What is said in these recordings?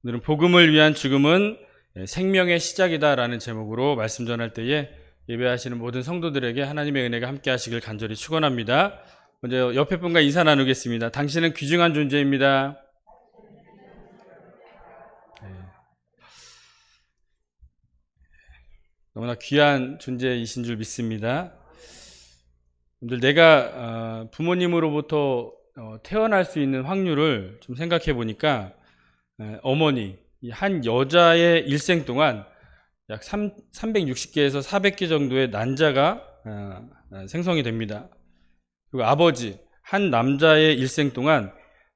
오늘은 복음을 위한 죽음은 생명의 시작이다라는 제목으로 말씀 전할 때에 예배하시는 모든 성도들에게 하나님의 은혜가 함께 하시길 간절히 축원합니다. 먼저 옆에 분과 인사 나누겠습니다. 당신은 귀중한 존재입니다. 너무나 귀한 존재이신 줄 믿습니다. 오늘 내가 부모님으로부터 태어날 수 있는 확률을 좀 생각해 보니까 어머니, 한 여자의 일생 동안 약 360개에서 400개 정도의 난자가 생성이 됩니다. 그리고 아버지, 한 남자의 일생 동안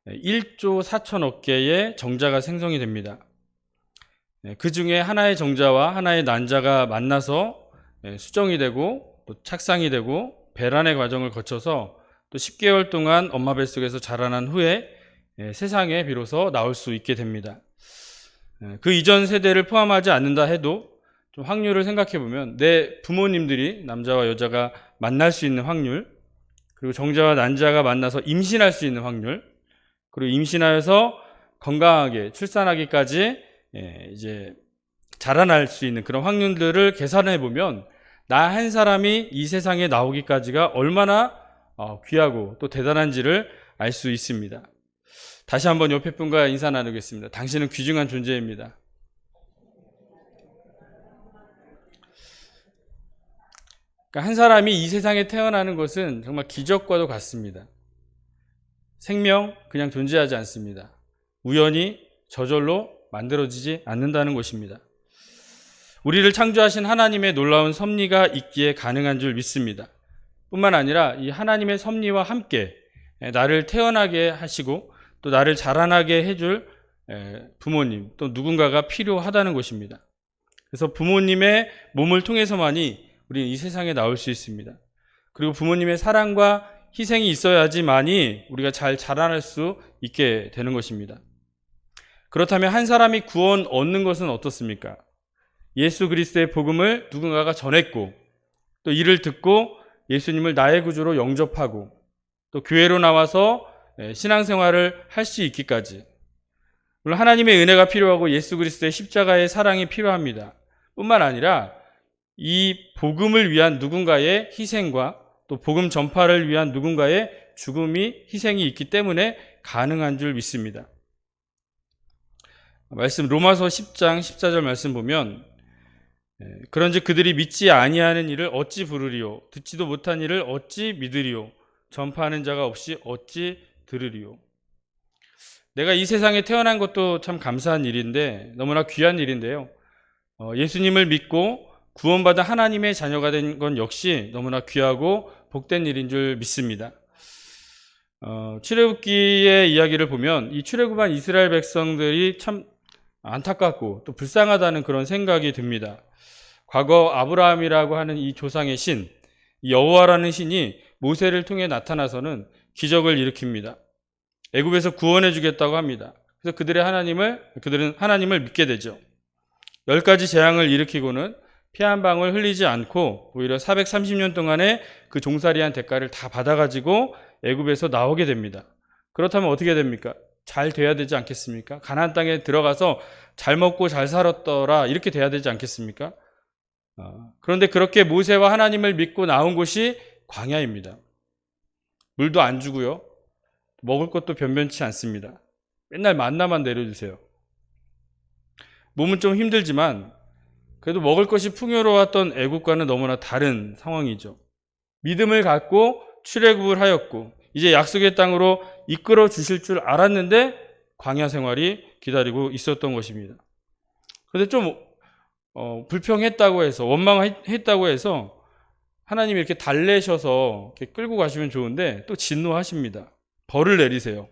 1조 4천억 개의 정자가 생성이 됩니다. 그 중에 하나의 정자와 하나의 난자가 만나서 수정이 되고 또 착상이 되고 배란의 과정을 거쳐서 또 10개월 동안 엄마 뱃속에서 자라난 후에 세상에 비로소 나올 수 있게 됩니다. 그 이전 세대를 포함하지 않는다 해도 좀 확률을 생각해 보면 내 부모님들이 남자와 여자가 만날 수 있는 확률, 그리고 정자와 난자가 만나서 임신할 수 있는 확률, 그리고 임신하여서 건강하게 출산하기까지 이제 자라날 수 있는 그런 확률들을 계산해 보면 나 한 사람이 이 세상에 나오기까지가 얼마나 귀하고 또 대단한지를 알 수 있습니다. 다시 한번 옆에 분과 인사 나누겠습니다. 당신은 귀중한 존재입니다. 그러니까 한 사람이 이 세상에 태어나는 것은 정말 기적과도 같습니다. 생명 그냥 존재하지 않습니다. 우연히 저절로 만들어지지 않는다는 것입니다. 우리를 창조하신 하나님의 놀라운 섭리가 있기에 가능한 줄 믿습니다. 뿐만 아니라 이 하나님의 섭리와 함께 나를 태어나게 하시고 또 나를 자라나게 해줄 부모님, 또 누군가가 필요하다는 것입니다. 그래서 부모님의 몸을 통해서만이 우리는 이 세상에 나올 수 있습니다. 그리고 부모님의 사랑과 희생이 있어야지만이 우리가 잘 자라날 수 있게 되는 것입니다. 그렇다면 한 사람이 구원 얻는 것은 어떻습니까? 예수 그리스도의 복음을 누군가가 전했고 또 이를 듣고 예수님을 나의 구주로 영접하고 또 교회로 나와서 신앙생활을 할 수 있기까지, 물론 하나님의 은혜가 필요하고 예수 그리스도의 십자가의 사랑이 필요합니다. 뿐만 아니라 이 복음을 위한 누군가의 희생과 또 복음 전파를 위한 누군가의 죽음이 희생이 있기 때문에 가능한 줄 믿습니다. 말씀 로마서 10장 14절 말씀 보면 그런즉 그들이 믿지 아니하는 일을 어찌 부르리요, 듣지도 못한 일을 어찌 믿으리요, 전파하는 자가 없이 어찌 들으리요. 내가 이 세상에 태어난 것도 참 감사한 일인데, 너무나 귀한 일인데요, 예수님을 믿고 구원받은 하나님의 자녀가 된 건 역시 너무나 귀하고 복된 일인 줄 믿습니다. 출애굽기의 이야기를 보면 이 출애굽한 이스라엘 백성들이 참 안타깝고 또 불쌍하다는 그런 생각이 듭니다. 과거 아브라함이라고 하는 이 조상의 신, 이 여호와라는 신이 모세를 통해 나타나서는 기적을 일으킵니다. 애굽에서 구원해 주겠다고 합니다. 그래서 그들은 하나님을 믿게 되죠. 10가지 재앙을 일으키고는 피 한 방울 흘리지 않고 오히려 430년 동안의 그 종살이한 대가를 다 받아가지고 애굽에서 나오게 됩니다. 그렇다면 어떻게 됩니까? 잘 돼야 되지 않겠습니까? 가나안 땅에 들어가서 잘 먹고 잘 살았더라, 이렇게 돼야 되지 않겠습니까? 그런데 그렇게 모세와 하나님을 믿고 나온 곳이 광야입니다. 물도 안 주고요, 먹을 것도 변변치 않습니다. 맨날 만나만 내려주세요. 몸은 좀 힘들지만 그래도 먹을 것이 풍요로웠던 애국과는 너무나 다른 상황이죠. 믿음을 갖고 출애굽을 하였고 이제 약속의 땅으로 이끌어 주실 줄 알았는데 광야 생활이 기다리고 있었던 것입니다. 그런데 좀 불평했다고 해서, 원망했다고 해서 하나님이 이렇게 달래셔서 이렇게 끌고 가시면 좋은데 또 진노하십니다. 벌을 내리세요.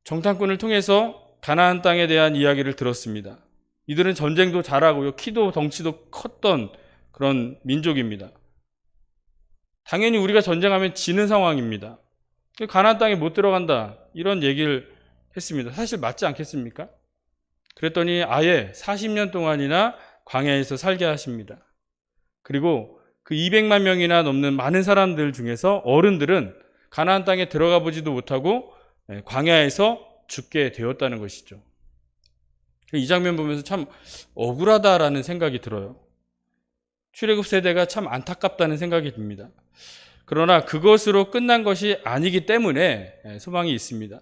정탐꾼을 통해서 가나안 땅에 대한 이야기를 들었습니다. 이들은 전쟁도 잘하고요, 키도 덩치도 컸던 그런 민족입니다. 당연히 우리가 전쟁하면 지는 상황입니다. 가나안 땅에 못 들어간다, 이런 얘기를 했습니다. 사실 맞지 않겠습니까? 그랬더니 아예 40년 동안이나 광야에서 살게 하십니다. 그리고 그 200만 명이나 넘는 많은 사람들 중에서 어른들은 가나안 땅에 들어가 보지도 못하고 광야에서 죽게 되었다는 것이죠. 이 장면 보면서 참 억울하다라는 생각이 들어요. 출애굽 세대가 참 안타깝다는 생각이 듭니다. 그러나 그것으로 끝난 것이 아니기 때문에 소망이 있습니다.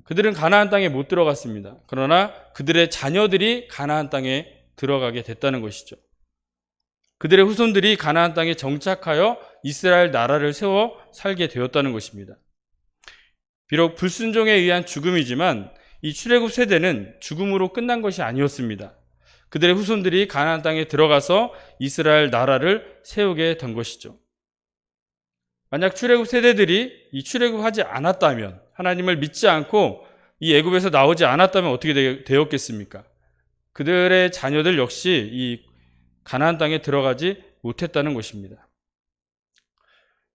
그들은 가나안 땅에 못 들어갔습니다. 그러나 그들의 자녀들이 가나안 땅에 들어가게 됐다는 것이죠. 그들의 후손들이 가나안 땅에 정착하여 이스라엘 나라를 세워 살게 되었다는 것입니다. 비록 불순종에 의한 죽음이지만 이 출애굽 세대는 죽음으로 끝난 것이 아니었습니다. 그들의 후손들이 가나안 땅에 들어가서 이스라엘 나라를 세우게 된 것이죠. 만약 출애굽 세대들이 이 출애굽하지 않았다면, 하나님을 믿지 않고 이 애굽에서 나오지 않았다면 어떻게 되었겠습니까? 그들의 자녀들 역시 이 가나안 땅에 들어가지 못했다는 것입니다.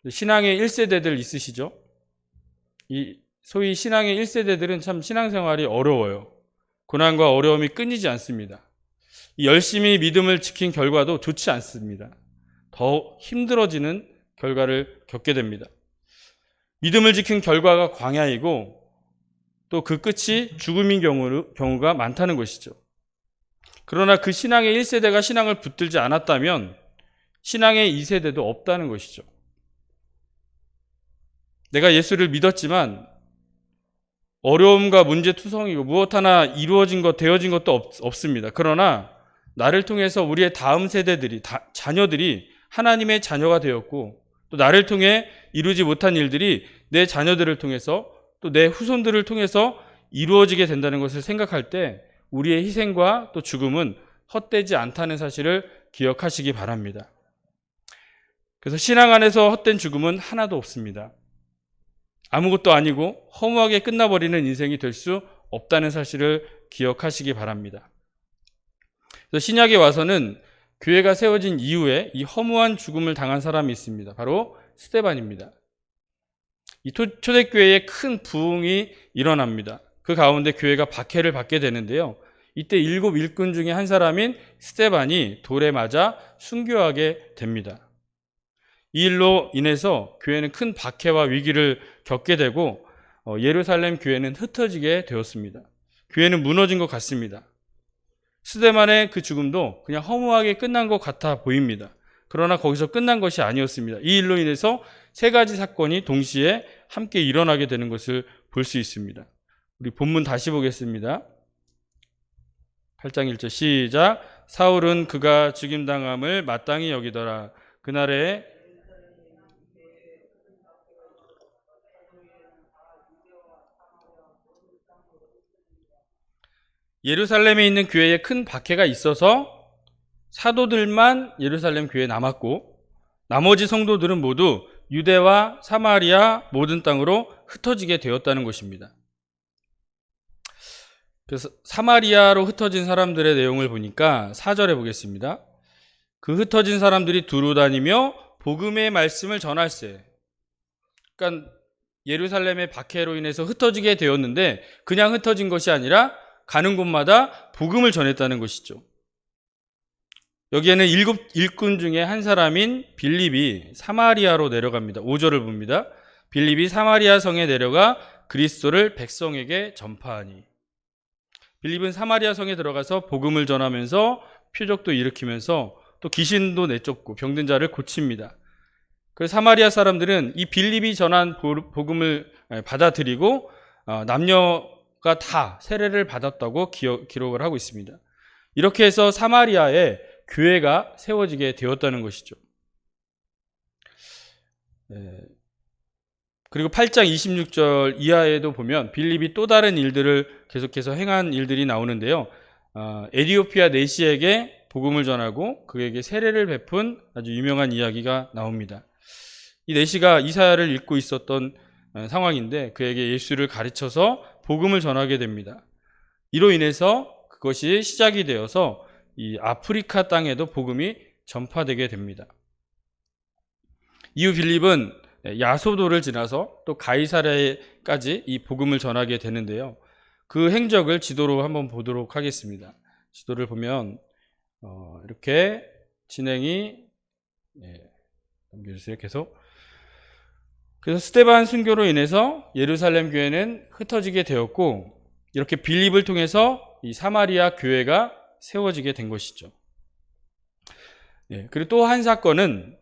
신앙의 1세대들 있으시죠? 이 소위 신앙의 1세대들은 참 신앙생활이 어려워요. 고난과 어려움이 끊이지 않습니다. 열심히 믿음을 지킨 결과도 좋지 않습니다. 더 힘들어지는 결과를 겪게 됩니다. 믿음을 지킨 결과가 광야이고 또 그 끝이 죽음인 경우가 많다는 것이죠. 그러나 그 신앙의 1세대가 신앙을 붙들지 않았다면 신앙의 2세대도 없다는 것이죠. 내가 예수를 믿었지만 어려움과 문제투성이고 무엇 하나 이루어진 것, 되어진 것도 없습니다. 그러나 나를 통해서 우리의 다음 세대들이, 자녀들이 하나님의 자녀가 되었고 또 나를 통해 이루지 못한 일들이 내 자녀들을 통해서 또 내 후손들을 통해서 이루어지게 된다는 것을 생각할 때 우리의 희생과 또 죽음은 헛되지 않다는 사실을 기억하시기 바랍니다. 그래서 신앙 안에서 헛된 죽음은 하나도 없습니다. 아무것도 아니고 허무하게 끝나버리는 인생이 될 수 없다는 사실을 기억하시기 바랍니다. 그래서 신약에 와서는 교회가 세워진 이후에 이 허무한 죽음을 당한 사람이 있습니다. 바로 스데반입니다. 이 초대교회에 큰 부흥이 일어납니다. 그 가운데 교회가 박해를 받게 되는데요. 이때 7 일꾼 중에 한 사람인 스데반이 돌에 맞아 순교하게 됩니다. 이 일로 인해서 교회는 큰 박해와 위기를 겪게 되고 예루살렘 교회는 흩어지게 되었습니다. 교회는 무너진 것 같습니다. 스데반의 그 죽음도 그냥 허무하게 끝난 것 같아 보입니다. 그러나 거기서 끝난 것이 아니었습니다. 이 일로 인해서 3가지 사건이 동시에 함께 일어나게 되는 것을 볼 수 있습니다. 우리 본문 다시 보겠습니다. 8장 1절 시작. 사울은 그가 죽임당함을 마땅히 여기더라. 그날에 예루살렘에 있는 교회에 큰 박해가 있어서 사도들만 예루살렘 교회에 남았고 나머지 성도들은 모두 유대와 사마리아 모든 땅으로 흩어지게 되었다는 것입니다. 그래서 사마리아로 흩어진 사람들의 내용을 보니까 4절에 보겠습니다. 그 흩어진 사람들이 두루 다니며 복음의 말씀을 전할세. 그러니까 예루살렘의 박해로 인해서 흩어지게 되었는데 그냥 흩어진 것이 아니라 가는 곳마다 복음을 전했다는 것이죠. 여기에는 7 일꾼 중에 한 사람인 빌립이 사마리아로 내려갑니다. 5절을 봅니다. 빌립이 사마리아 성에 내려가 그리스도를 백성에게 전파하니. 빌립은 사마리아 성에 들어가서 복음을 전하면서 표적도 일으키면서 또 귀신도 내쫓고 병든 자를 고칩니다. 그래서 사마리아 사람들은 이 빌립이 전한 복음을 받아들이고 남녀가 다 세례를 받았다고 기록을 하고 있습니다. 이렇게 해서 사마리아에 교회가 세워지게 되었다는 것이죠. 그리고 8장 26절 이하에도 보면 빌립이 또 다른 일들을 계속해서 행한 일들이 나오는데요. 에디오피아 내시에게 복음을 전하고 그에게 세례를 베푼 아주 유명한 이야기가 나옵니다. 이 내시가 이사야를 읽고 있었던 상황인데 그에게 예수를 가르쳐서 복음을 전하게 됩니다. 이로 인해서 그것이 시작이 되어서 이 아프리카 땅에도 복음이 전파되게 됩니다. 이후 빌립은 야소도를 지나서 또 가이사랴까지 이 복음을 전하게 되는데요. 그 행적을 지도로 한번 보도록 하겠습니다. 지도를 보면 이렇게 진행이 넘겨주세요. 계속. 그래서 스데반 순교로 인해서 예루살렘 교회는 흩어지게 되었고, 이렇게 빌립을 통해서 이 사마리아 교회가 세워지게 된 것이죠. 그리고 또 한 사건은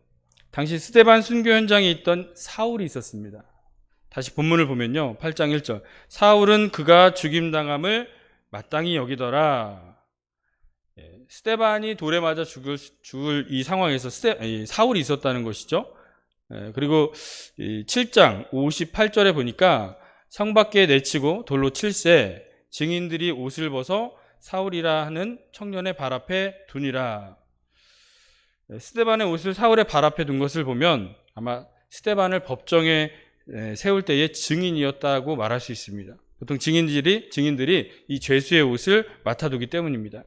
당시 스데반 순교 현장에 있던 사울이 있었습니다. 다시 본문을 보면요, 8장 1절. 사울은 그가 죽임당함을 마땅히 여기더라. 스데반이 돌에 맞아 죽을 이 상황에서 사울이 있었다는 것이죠. 그리고 7장 58절에 보니까 성 밖에 내치고 돌로 칠세, 증인들이 옷을 벗어 사울이라 하는 청년의 발 앞에 두니라. 스데반의 옷을 사울의 발 앞에 둔 것을 보면 아마 스데반을 법정에 세울 때의 증인이었다고 말할 수 있습니다. 보통 증인들이 이 죄수의 옷을 맡아두기 때문입니다.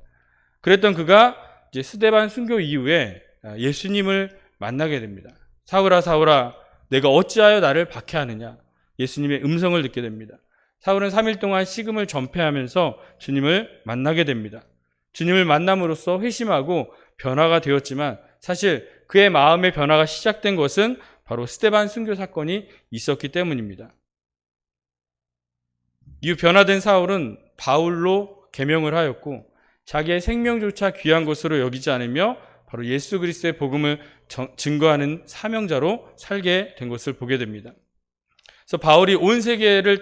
그랬던 그가 이제 스데반 순교 이후에 예수님을 만나게 됩니다. 사울아, 사울아, 내가 어찌하여 나를 박해하느냐? 예수님의 음성을 듣게 됩니다. 사울은 3일 동안 식음을 전폐하면서 주님을 만나게 됩니다. 주님을 만남으로써 회심하고 변화가 되었지만 사실 그의 마음의 변화가 시작된 것은 바로 스데반 순교 사건이 있었기 때문입니다. 이후 변화된 사울은 바울로 계명을 하였고, 자기의 생명조차 귀한 것으로 여기지 않으며 바로 예수 그리스도의 복음을 증거하는 사명자로 살게 된 것을 보게 됩니다. 그래서 바울이 온 세계를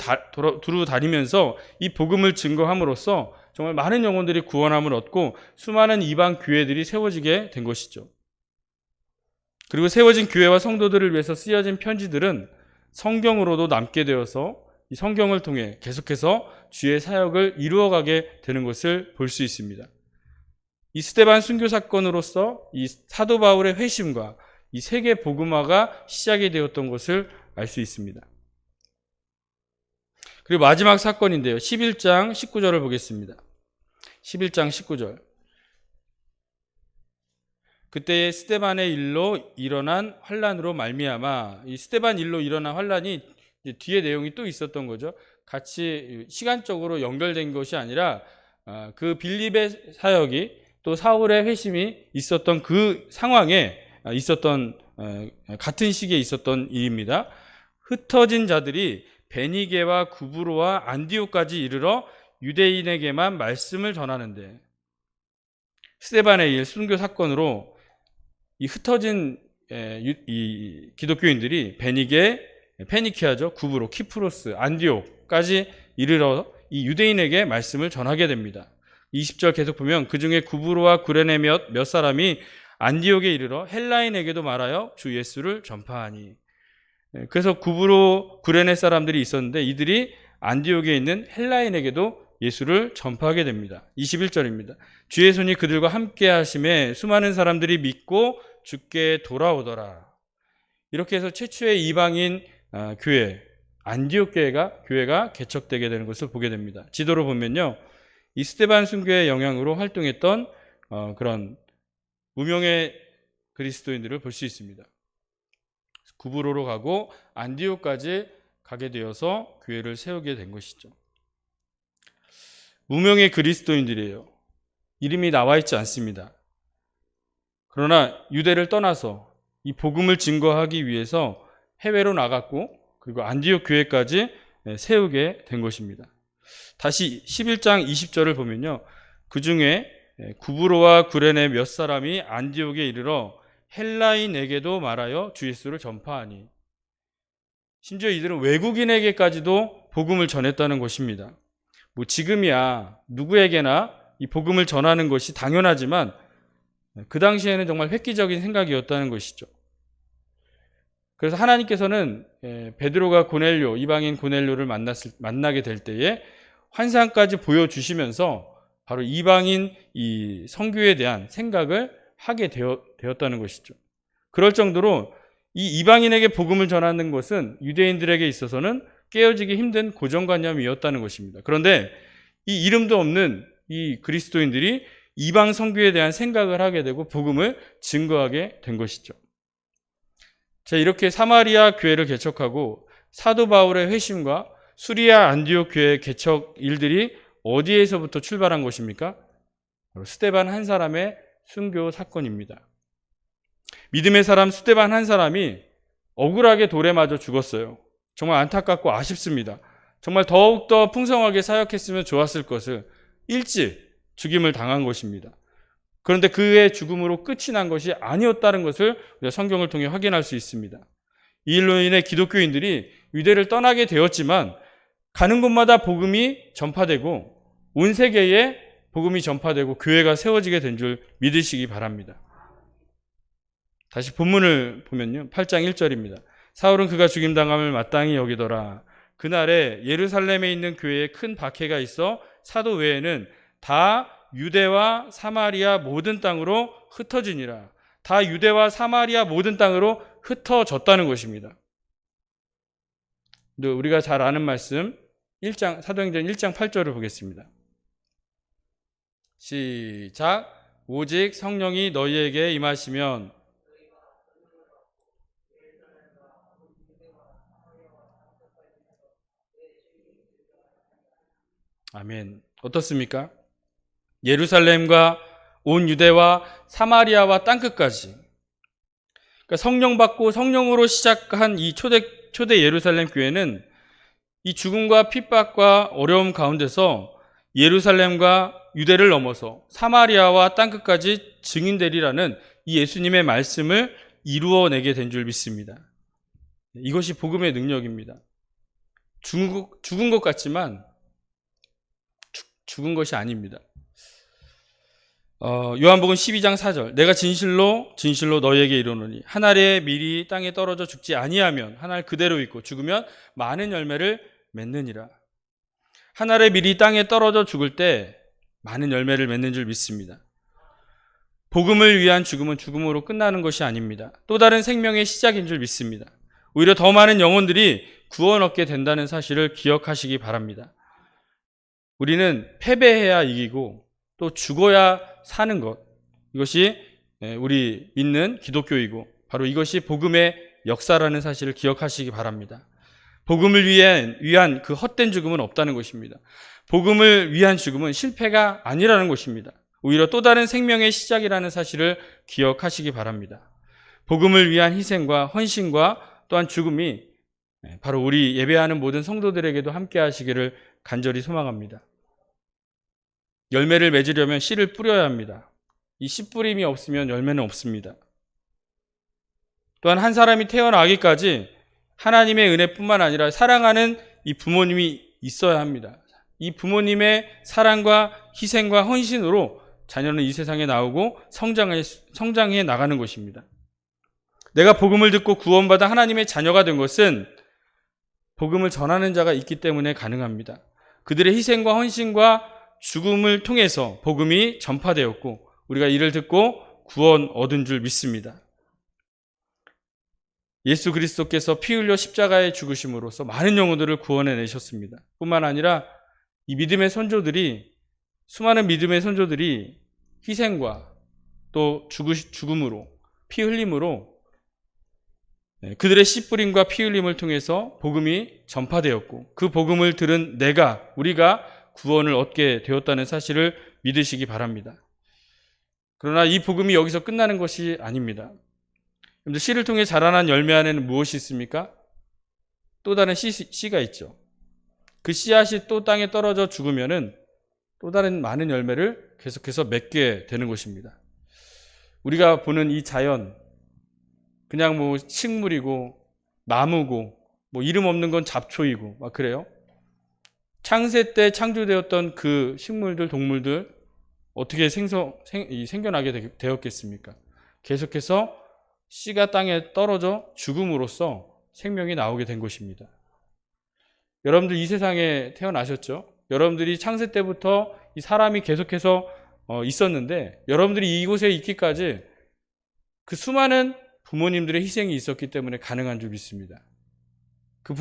두루 다니면서 이 복음을 증거함으로써 정말 많은 영혼들이 구원함을 얻고 수많은 이방 교회들이 세워지게 된 것이죠. 그리고 세워진 교회와 성도들을 위해서 쓰여진 편지들은 성경으로도 남게 되어서 이 성경을 통해 계속해서 주의 사역을 이루어가게 되는 것을 볼 수 있습니다. 이 스데반 순교 사건으로서 이 사도 바울의 회심과 이 세계 복음화가 시작이 되었던 것을 알 수 있습니다. 그리고 마지막 사건인데요, 11장 19절을 보겠습니다. 11장 19절. 그때의 스데반의 일로 일어난 환란으로 말미암아, 이 스데반 일로 일어난 환란이 뒤에 내용이 또 있었던 거죠. 같이 시간적으로 연결된 것이 아니라 그 빌립의 사역이 또 사울의 회심이 있었던 그 상황에 있었던 같은 시기에 있었던 일입니다. 흩어진 자들이 베니게와 구브로와 안디옥까지 이르러 유대인에게만 말씀을 전하는데, 스데반의 일 순교 사건으로 이 흩어진 이 기독교인들이 베니게, 페니키아죠, 구브로, 키프로스, 안디옥까지 이르러 이 유대인에게 말씀을 전하게 됩니다. 20절 계속 보면 그 중에 구브로와 구레네 몇 사람이 안디옥에 이르러 헬라인에게도 말하여 주 예수를 전파하니. 그래서 구브로, 구레네 사람들이 있었는데 이들이 안디옥에 있는 헬라인에게도 예수를 전파하게 됩니다. 21절입니다. 주의 손이 그들과 함께 하심에 수많은 사람들이 믿고 주께 돌아오더라. 이렇게 해서 최초의 이방인 교회, 안디옥 교회가 개척되게 되는 것을 보게 됩니다. 지도로 보면요, 이 스데반 순교의 영향으로 활동했던 그런 무명의 그리스도인들을 볼 수 있습니다. 구브로로 가고 안디옥까지 가게 되어서 교회를 세우게 된 것이죠. 무명의 그리스도인들이에요. 이름이 나와 있지 않습니다. 그러나 유대를 떠나서 이 복음을 증거하기 위해서 해외로 나갔고, 그리고 안디옥 교회까지 세우게 된 것입니다. 다시 11장 20절을 보면요, 그 중에 구브로와 구레네 몇 사람이 안디옥에 이르러 헬라인에게도 말하여 주 예수를 전파하니. 심지어 이들은 외국인에게까지도 복음을 전했다는 것입니다. 뭐 지금이야 누구에게나 이 복음을 전하는 것이 당연하지만 그 당시에는 정말 획기적인 생각이었다는 것이죠. 그래서 하나님께서는 베드로가 이방인 고넬료를 만나게 될 때에 환상까지 보여주시면서 바로 이방인 이 선교에 대한 생각을 하게 되었다는 것이죠. 그럴 정도로 이 이방인에게 복음을 전하는 것은 유대인들에게 있어서는 깨어지기 힘든 고정관념이었다는 것입니다. 그런데 이 이름도 없는 이 그리스도인들이 이방 선교에 대한 생각을 하게 되고 복음을 증거하게 된 것이죠. 자, 이렇게 사마리아 교회를 개척하고 사도 바울의 회심과 수리아 안디옥 교회 개척 일들이 어디에서부터 출발한 것입니까? 바로 스데반 한 사람의 순교 사건입니다. 믿음의 사람 스데반 한 사람이 억울하게 돌에 맞아 죽었어요. 정말 안타깝고 아쉽습니다. 정말 더욱더 풍성하게 사역했으면 좋았을 것을 일찍 죽임을 당한 것입니다. 그런데 그의 죽음으로 끝이 난 것이 아니었다는 것을 우리가 성경을 통해 확인할 수 있습니다. 이 일로 인해 기독교인들이 유대를 떠나게 되었지만 가는 곳마다 복음이 전파되고 온 세계에 복음이 전파되고 교회가 세워지게 된 줄 믿으시기 바랍니다. 다시 본문을 보면요. 8장 1절입니다. 사울은 그가 죽임당함을 마땅히 여기더라. 그날에 예루살렘에 있는 교회에 큰 박해가 있어 사도 외에는 다 유대와 사마리아 모든 땅으로 흩어지니라. 다 유대와 사마리아 모든 땅으로 흩어졌다는 것입니다. 우리가 잘 아는 말씀 사도행전 1장 8절을 보겠습니다. 시작. 오직 성령이 너희에게 임하시면 아멘. 어떻습니까? 예루살렘과 온 유대와 사마리아와 땅끝까지, 그러니까 성령 받고 성령으로 시작한 이 초대 예루살렘 교회는 이 죽음과 핍박과 어려움 가운데서 예루살렘과 유대를 넘어서 사마리아와 땅끝까지 증인되리라는 이 예수님의 말씀을 이루어내게 된 줄 믿습니다. 이것이 복음의 능력입니다. 죽은 것 같지만 죽은 것이 아닙니다. 요한복음 12장 4절. 내가 진실로 너희에게 이르노니 한 알의 밀이 땅에 떨어져 죽지 아니하면 한 알 그대로 있고 죽으면 많은 열매를 맺느니라. 한 알의 밀이 땅에 떨어져 죽을 때 많은 열매를 맺는 줄 믿습니다. 복음을 위한 죽음은 죽음으로 끝나는 것이 아닙니다. 또 다른 생명의 시작인 줄 믿습니다. 오히려 더 많은 영혼들이 구원 얻게 된다는 사실을 기억하시기 바랍니다. 우리는 패배해야 이기고 또 죽어야 사는 것, 이것이 우리 믿는 기독교이고 바로 이것이 복음의 역사라는 사실을 기억하시기 바랍니다. 복음을 위한 그 헛된 죽음은 없다는 것입니다. 복음을 위한 죽음은 실패가 아니라는 것입니다. 오히려 또 다른 생명의 시작이라는 사실을 기억하시기 바랍니다. 복음을 위한 희생과 헌신과 또한 죽음이 바로 우리 예배하는 모든 성도들에게도 함께 하시기를 간절히 소망합니다. 열매를 맺으려면 씨를 뿌려야 합니다. 이 씨 뿌림이 없으면 열매는 없습니다. 또한 한 사람이 태어나기까지 하나님의 은혜뿐만 아니라 사랑하는 이 부모님이 있어야 합니다. 이 부모님의 사랑과 희생과 헌신으로 자녀는 이 세상에 나오고 성장해 나가는 것입니다. 내가 복음을 듣고 구원받아 하나님의 자녀가 된 것은 복음을 전하는 자가 있기 때문에 가능합니다. 그들의 희생과 헌신과 죽음을 통해서 복음이 전파되었고 우리가 이를 듣고 구원 얻은 줄 믿습니다. 예수 그리스도께서 피 흘려 십자가에 죽으심으로써 많은 영혼들을 구원해내셨습니다. 뿐만 아니라 이 믿음의 선조들이, 수많은 믿음의 선조들이 희생과 또 죽음으로, 피 흘림으로 그들의 씨 뿌림과 피 흘림을 통해서 복음이 전파되었고 그 복음을 들은 우리가 구원을 얻게 되었다는 사실을 믿으시기 바랍니다. 그러나 이 복음이 여기서 끝나는 것이 아닙니다. 씨를 통해 자라난 열매 안에는 무엇이 있습니까? 또 다른 씨가 있죠. 그 씨앗이 또 땅에 떨어져 죽으면은 또 다른 많은 열매를 계속해서 맺게 되는 것입니다. 우리가 보는 이 자연, 그냥 뭐 식물이고 나무고 뭐 이름 없는 건 잡초이고 막 그래요. 창세 때 창조되었던 그 식물들, 동물들 어떻게 생겨나게 되었겠습니까? 계속해서 씨가 땅에 떨어져 죽음으로써 생명이 나오게 된 것입니다. 여러분들 이 세상에 태어나셨죠? 여러분들이 창세 때부터 이 사람이 계속해서 있었는데 여러분들이 이곳에 있기까지 그 수많은 부모님들의 희생이 있었기 때문에 가능한 줄 믿습니다. 그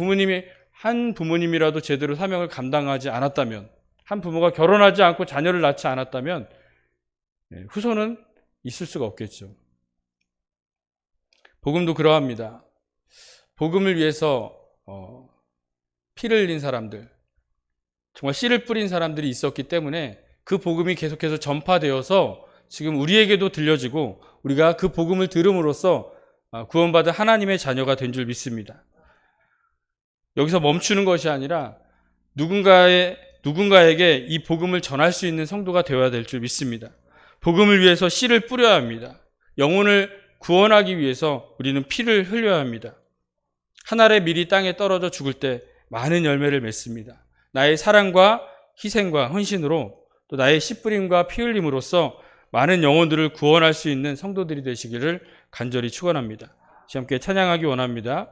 한 부모님이라도 제대로 사명을 감당하지 않았다면, 한 부모가 결혼하지 않고 자녀를 낳지 않았다면 후손은 있을 수가 없겠죠. 복음도 그러합니다. 복음을 위해서 피를 흘린 사람들, 정말 씨를 뿌린 사람들이 있었기 때문에 그 복음이 계속해서 전파되어서 지금 우리에게도 들려지고 우리가 그 복음을 들음으로써 구원받은 하나님의 자녀가 된 줄 믿습니다. 여기서 멈추는 것이 아니라 누군가에게 이 복음을 전할 수 있는 성도가 되어야 될 줄 믿습니다. 복음을 위해서 씨를 뿌려야 합니다. 영혼을 구원하기 위해서 우리는 피를 흘려야 합니다. 한 알의 밀이 땅에 떨어져 죽을 때 많은 열매를 맺습니다. 나의 사랑과 희생과 헌신으로 또 나의 씨 뿌림과 피 흘림으로써 많은 영혼들을 구원할 수 있는 성도들이 되시기를 간절히 축원합니다. 함께 찬양하기 원합니다.